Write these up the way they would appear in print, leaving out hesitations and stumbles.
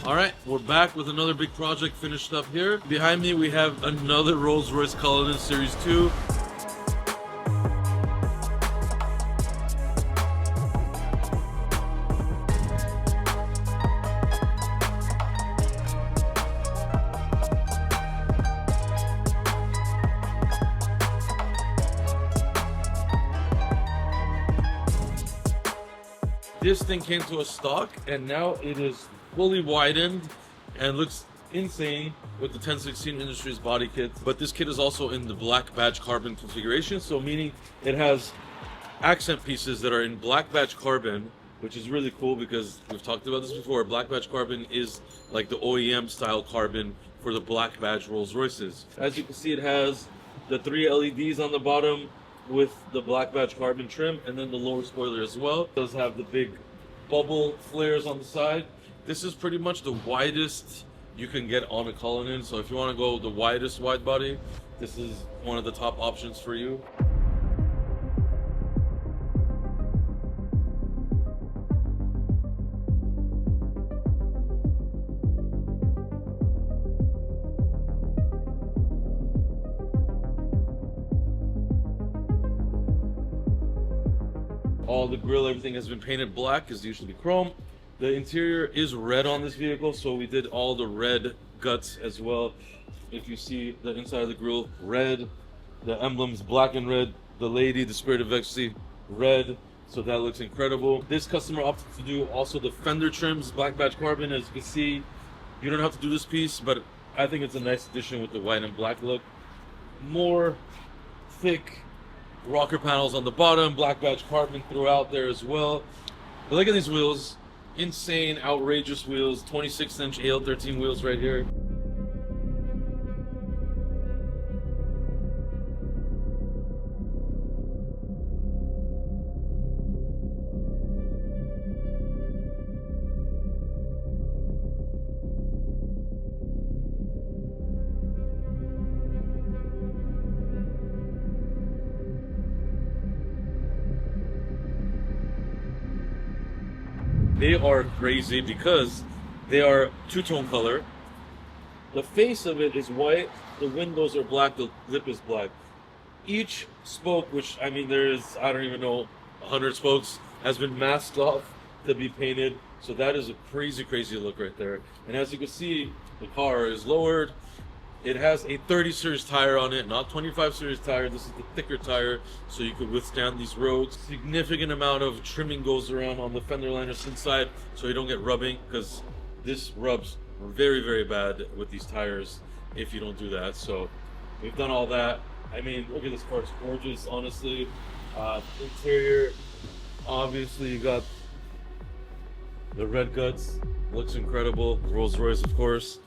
All right, we're back with another big project finished up here. Behind me, we have another Rolls Royce Cullinan Series 2. This thing came to a stock, and now it is fully widened and looks insane with the 1016 Industries body kit. But this kit is also in the black badge carbon configuration, so meaning it has accent pieces that are in black badge carbon, which is really cool because we've talked about this before. Black badge carbon is like the OEM style carbon for the black badge Rolls Royces. As you can see, it has the 3 LEDs on the bottom with the black badge carbon trim, and then the lower spoiler as well. It does have the big bubble flares on the side. This is pretty much the widest you can get on a Cullinan, so if you want to go the widest wide body, this is one of the top options for you. All the grille, everything has been painted black, is usually chrome. The interior is red on this vehicle, so we did all the red guts as well. If you see the inside of the grille, red. The emblems, black and red. The lady, the Spirit of Ecstasy, red. So that looks incredible. This customer opted to do also the fender trims, black badge carbon. As you can see, you don't have to do this piece, but I think it's a nice addition with the white and black look. More thick rocker panels on the bottom, black badge carbon throughout there as well. But look at these wheels, insane, outrageous wheels, 26-inch AL13 wheels right here. They are crazy because they are two-tone color. The face of it is white, the windows are black, the lip is black. Each spoke, which I mean there is, I don't even know, 100 spokes, has been masked off to be painted. So that is a crazy, crazy look right there. And as you can see, the car is lowered. It has a 30 series tire on it, not 25 series tire. This is the thicker tire, so you could withstand these roads. Significant amount of trimming goes around on the fender liners inside, so you don't get rubbing, because this rubs very, very bad with these tires if you don't do that. So we've done all that. I mean, look at this car, it's gorgeous, honestly. Interior, obviously you got the red guts, looks incredible. Rolls Royce, of course.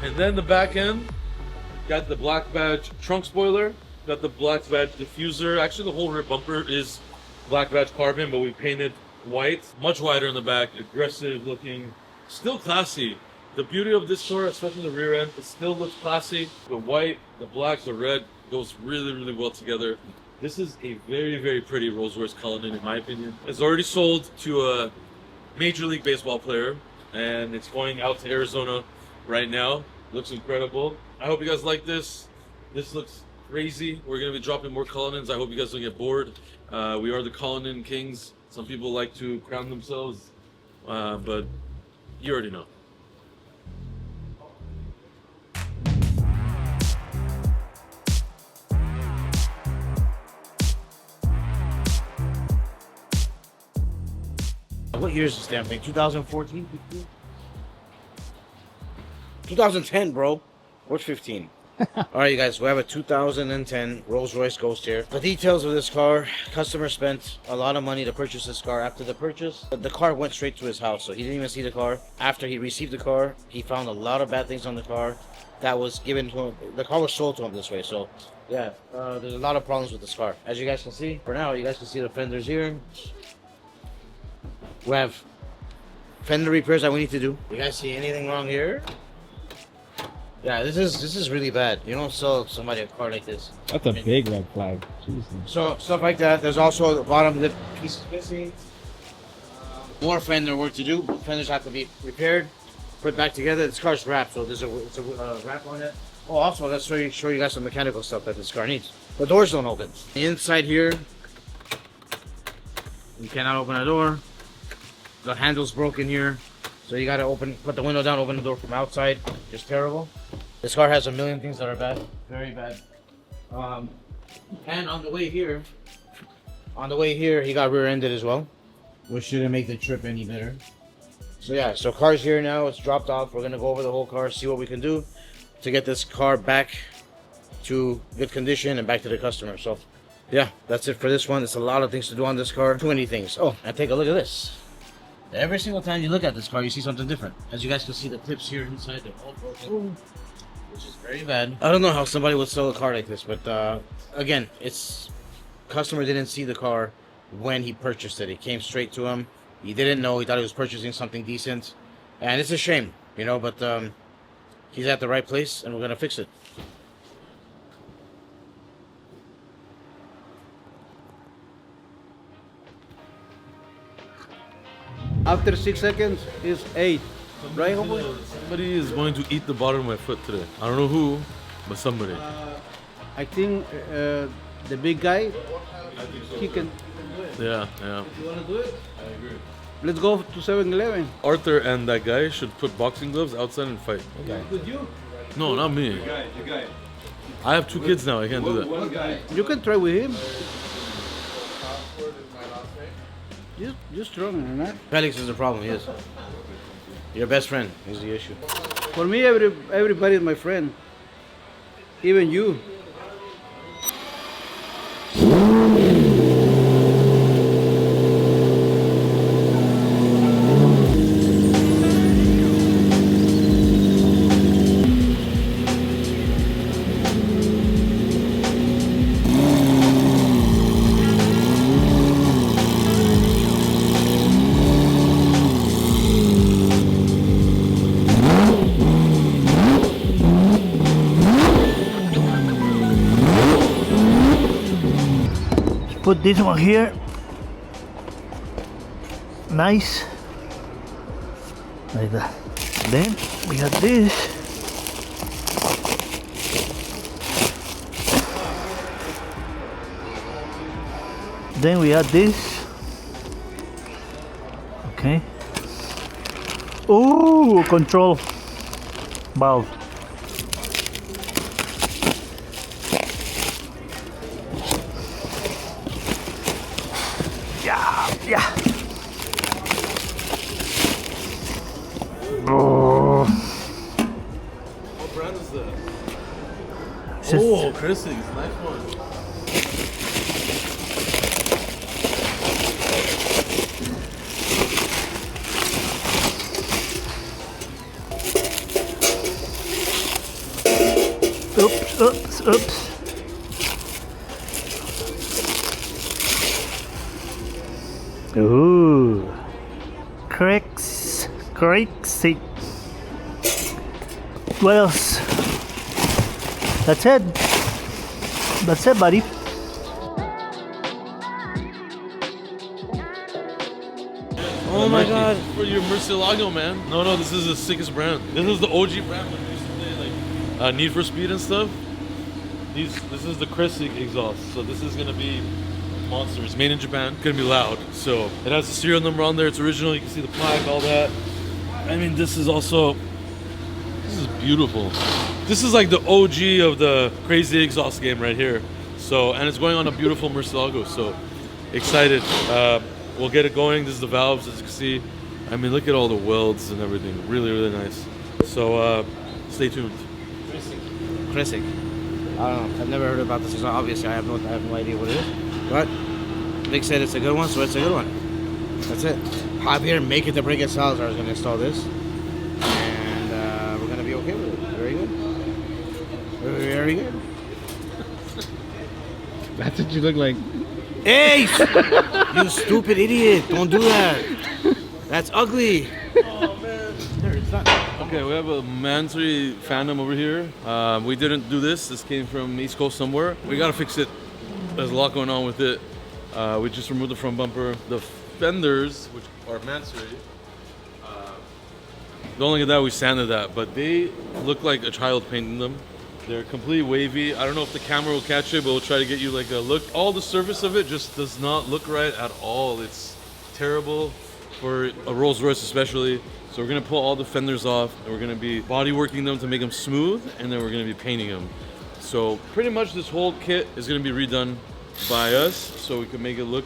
And then the back end, got the black badge trunk spoiler, got the black badge diffuser. Actually, the whole rear bumper is black badge carbon, but we painted white. Much wider in the back, aggressive looking, still classy. The beauty of this car, especially the rear end, it still looks classy. The white, the black, the red goes really, really well together. This is a very, very pretty Rolls Royce Cullinan, in my opinion. It's already sold to a Major League Baseball player, and it's going out to Arizona right now. Looks incredible. I hope you guys like this. This looks crazy. We're going to be dropping more Cullinans. I hope you guys don't get bored. We are the Cullinan Kings. Some people like to crown themselves, but you already know. What year is this damn thing? 2014? 2010, bro. What's 15? Alright, you guys, we have a 2010 Rolls Royce Ghost here. The details of this car, customer spent a lot of money to purchase this car. After the purchase, the car went straight to his house, so he didn't even see the car. After he received the car, he found a lot of bad things on the car that was given to him. The car was sold to him this way, so yeah, there's a lot of problems with this car. As you guys can see, for now, you guys can see the fenders here. We have fender repairs that we need to do. You guys see anything wrong here? Yeah, this is really bad. You don't sell somebody a car like this. That's a big red flag. Jesus. So stuff like that. There's also the bottom lip pieces missing. More fender work to do. Fenders have to be repaired, put back together. This car's wrapped, so there's a wrap on it. Oh, also let's show you guys some mechanical stuff that this car needs. The doors don't open. The inside here, you cannot open a door. The handle's broken here. So you gotta put the window down, open the door from outside. Just terrible. This car has a million things that are bad, very bad. And on the way here, he got rear-ended as well, which shouldn't make the trip any better. So yeah, so car's here now. It's dropped off. We're gonna go over the whole car, see what we can do to get this car back to good condition and back to the customer. So yeah, that's it for this one. It's a lot of things to do on this car. Too many things. Oh, and take a look at this. Every single time you look at this car, you see something different. As you guys can see, the clips here inside, they're all broken, which is very bad. I don't know how somebody would sell a car like this, but again, customer didn't see the car when he purchased it. It came straight to him. He didn't know. He thought he was purchasing something decent, and it's a shame, you know. But he's at the right place, and we're gonna fix it. After 6 seconds is 8. Right, homeboy? Somebody is going to eat the bottom of my foot today. I don't know who, but somebody. I think the big guy, he can. Yeah. You want to do it? I agree. Let's go to 7-Eleven. Arthur and that guy should put boxing gloves outside and fight. Okay. With you? No, not me. The guy. I have 2 kids now. I can't do that. One guy. You can try with him. You're strong, man. Felix is the problem. He is. Your best friend is the issue. For me, everybody is my friend. Even you. Put this one here. Nice. Like that. Then we have this. Then we have this. Okay. Ooh, control valve. Yeah. Oh. What brand is that? It's just- Oh, Chrissy's. Nice one. Oops. Ooh. Crazy. What else? That's it, buddy. Oh my God! For your Murcielago, man. No, this is the sickest brand. This is the OG brand when we used to play like Need for Speed and stuff. This is the Cressy exhaust. So this is gonna be monster. It's made in Japan. It's gonna be loud. So it has the serial number on there. It's original. You can see the plaque, all that. I mean, this is beautiful. This is like the OG of the crazy exhaust game right here. So, and it's going on a beautiful Murcielago. So excited. We'll get it going. This is the valves, as you can see. I mean, look at all the welds and everything. Really, really nice. So stay tuned. Kresik. I don't know. I've never heard about this. So obviously, I have no idea what it is. But Vic said it's a good one, so it's a good one. That's it. Javier, make it the Break It Salazar is going to install this. And we're going to be okay with it. Very good. Very good. That's what you look like. Hey! You stupid idiot. Don't do that. That's ugly. Oh, man. There, it's not. Okay, we have a Mansory Phantom over here. We didn't do this. This came from East Coast somewhere. We gotta fix it. There's a lot going on with it. We just removed the front bumper. The fenders, which are Mansory, don't look at that, we sanded that, but they look like a child painted them. They're completely wavy. I don't know if the camera will catch it, but we'll try to get you like a look. All the surface of it just does not look right at all. It's terrible for a Rolls Royce especially. So we're gonna pull all the fenders off and we're gonna be body working them to make them smooth, and then we're gonna be painting them. So pretty much this whole kit is gonna be redone by us so we can make it look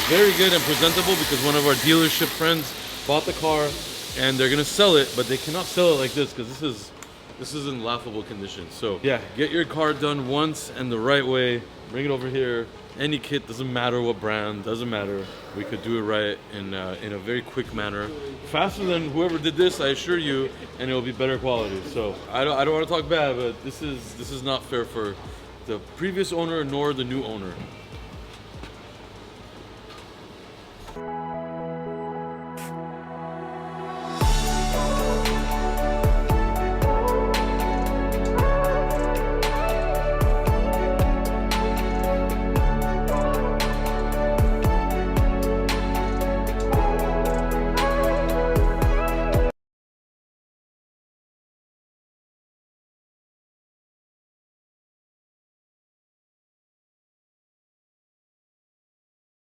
very good and presentable, because one of our dealership friends bought the car and they're gonna sell it, but they cannot sell it like this because this is in laughable condition. So yeah, get your car done once and the right way. Bring it over here. Any kit, doesn't matter what brand, doesn't matter. We could do it right in a very quick manner, faster than whoever did this, I assure you, and it will be better quality. So I don't want to talk bad, but this is not fair for the previous owner nor the new owner.